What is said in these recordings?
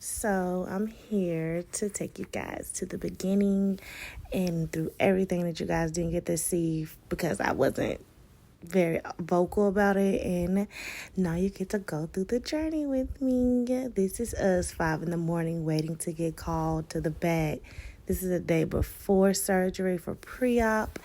So I'm here to take you guys to the beginning and through everything that you guys didn't get to see because I wasn't very vocal about it. And now you get to go through the journey with me. This is us 5 in the morning waiting to get called to the back. This is the day before surgery for pre-op.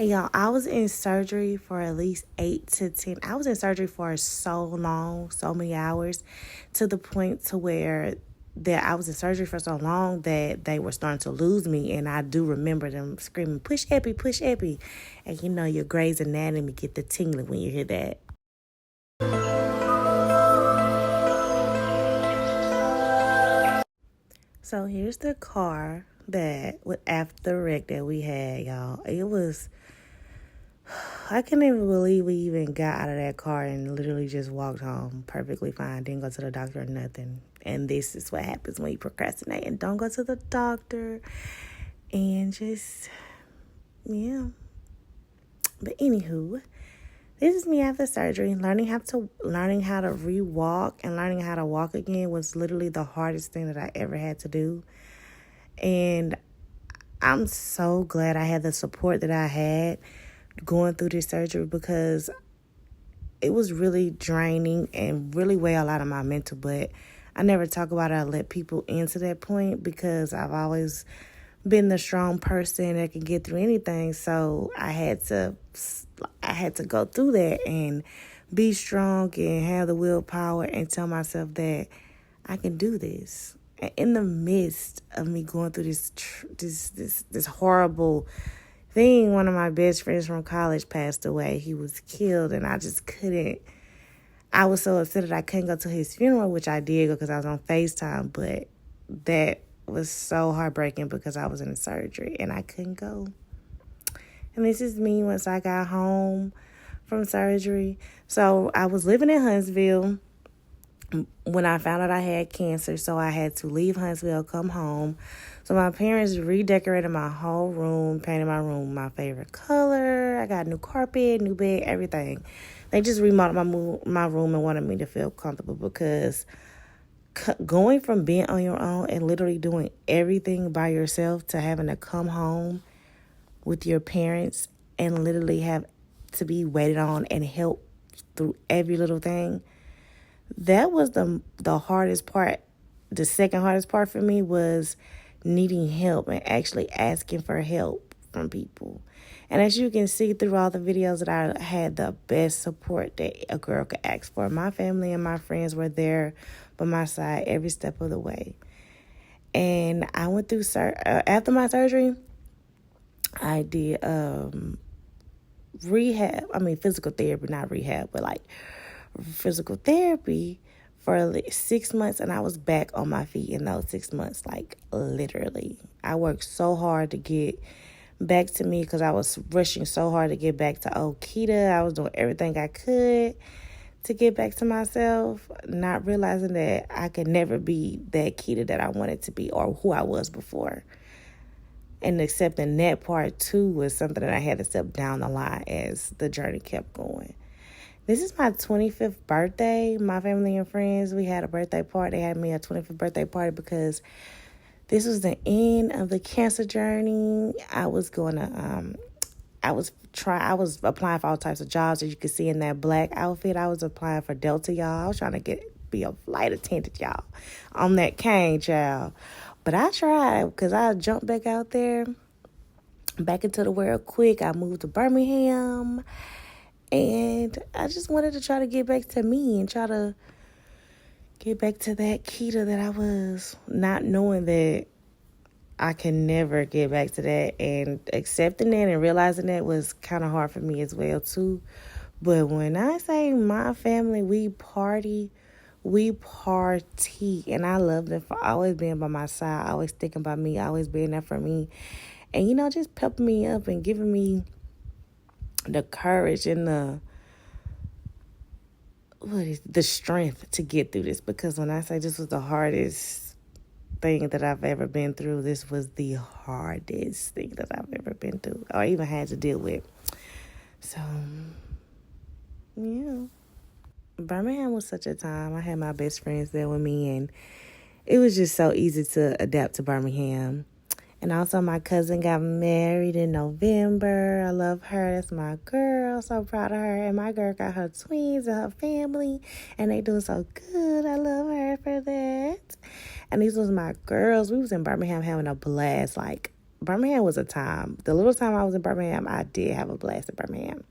And y'all, I was in surgery for at least 8 to 10. I was in surgery for so long, so many hours, to the point to where that I was in surgery for so long that they were starting to lose me. And I do remember them screaming, push epi, push epi. And you know your Grey's Anatomy get the tingling when you hear that. So here's the car that after the wreck that we had, y'all. I can't even believe we even got out of that car and literally just walked home perfectly fine. Didn't go to the doctor or nothing. And this is what happens when you procrastinate and don't go to the doctor. And just, yeah. But anywho, this is me after surgery. Learning how to re-walk and learning how to walk again was literally the hardest thing that I ever had to do. And I'm so glad I had the support that I had going through this surgery because it was really draining and really weigh a lot of my mental. But I never talk about it. I let people into that point because I've always been the strong person that can get through anything. So I had to go through that and be strong and have the willpower and tell myself that I can do this. And in the midst of me going through this horrible thing, one of my best friends from college passed away. He was killed, and I just couldn't. I was so upset that I couldn't go to his funeral, which I did because I was on FaceTime, but that was so heartbreaking because I was in surgery and I couldn't go. And this is me once I got home from surgery. So I was living in Huntsville when I found out I had cancer, so I had to leave Huntsville, come home. So my parents redecorated my whole room, painted my room my favorite color. I got new carpet, new bed, everything. They just remodeled my room and wanted me to feel comfortable because going from being on your own and literally doing everything by yourself to having to come home with your parents and literally have to be waited on and help through every little thing, that was the hardest part. The second hardest part for me was needing help and actually asking for help from people. And as you can see through all the videos that I had the best support that a girl could ask for. My family and my friends were there by my side every step of the way. And I went through, after my surgery, I did physical therapy, not rehab, but like physical therapy for 6 months, and I was back on my feet in those 6 months, like literally. I worked so hard to get back to me because I was rushing so hard to get back to old Keita. I was doing everything I could to get back to myself, not realizing that I could never be that Keita that I wanted to be or who I was before. And accepting that part too was something that I had to step down the line as the journey kept going. This is my 25th birthday. My family and friends, we had a birthday party. They had me a 25th birthday party because this was the end of the cancer journey. I was applying for all types of jobs. As you can see in that black outfit, I was applying for Delta, y'all. I was trying to be a flight attendant, y'all, on that cane, child. But I tried because I jumped back out there, back into the world quick. I moved to Birmingham. And I just wanted to try to get back to me and try to get back to that Keita that I was, not knowing that I can never get back to that. And accepting that and realizing that was kind of hard for me as well, too. But when I say my family, we party. And I love them for always being by my side, always thinking about me, always being there for me. And, just pepping me up and giving me the courage and the strength to get through this. Because when I say this was the hardest thing that I've ever been through, this was the hardest thing that I've ever been through or even had to deal with. So, yeah. Birmingham was such a time. I had my best friends there with me, and it was just so easy to adapt to Birmingham. And also, my cousin got married in November. I love her. That's my girl. So proud of her. And my girl got her twins and her family. And they doing so good. I love her for that. And these was my girls. We was in Birmingham having a blast. Like, Birmingham was a time. The little time I was in Birmingham, I did have a blast in Birmingham.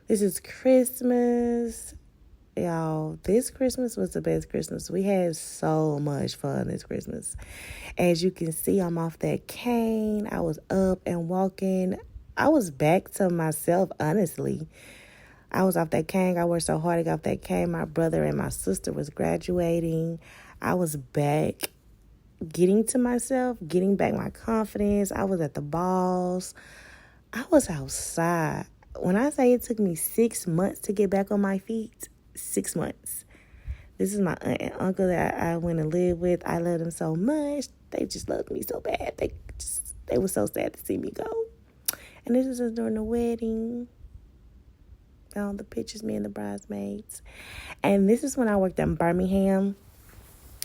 This is Christmas. Y'all, this Christmas was the best Christmas. We had so much fun this Christmas. As you can see, I'm off that cane. I was up and walking. I was back to myself, honestly. I was off that cane. I worked so hard to get off that cane. My brother and my sister was graduating. I was back getting to myself, getting back my confidence. I was at the balls. I was outside. When I say it took me 6 months to get back on my feet, 6 months. This is my aunt and uncle that I went and lived with. I love them so much. They just loved me so bad. They were so sad to see me go. And this is during the wedding. All the pictures, me and the bridesmaids. And this is when I worked in Birmingham.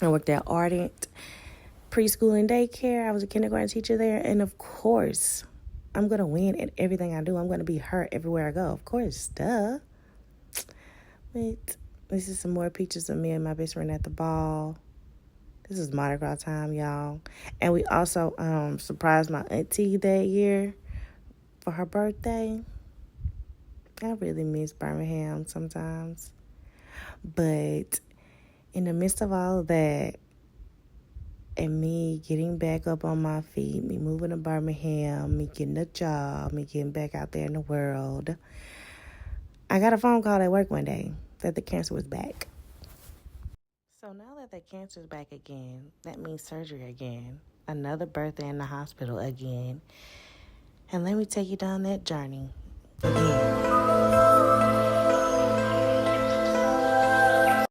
I worked at Ardent Preschool and Daycare. I was a kindergarten teacher there. And of course, I'm going to win at everything I do. I'm going to be her everywhere I go. Of course, duh. But this is some more pictures of me and my best friend at the ball. This is Mardi Gras time, y'all. And we also surprised my auntie that year for her birthday. I really miss Birmingham sometimes. But in the midst of all of that, and me getting back up on my feet, me moving to Birmingham, me getting a job, me getting back out there in the world, I got a phone call at work one day that the cancer was back. So now that the cancer's back again, that means surgery again, another birthday in the hospital again. And let me take you down that journey again.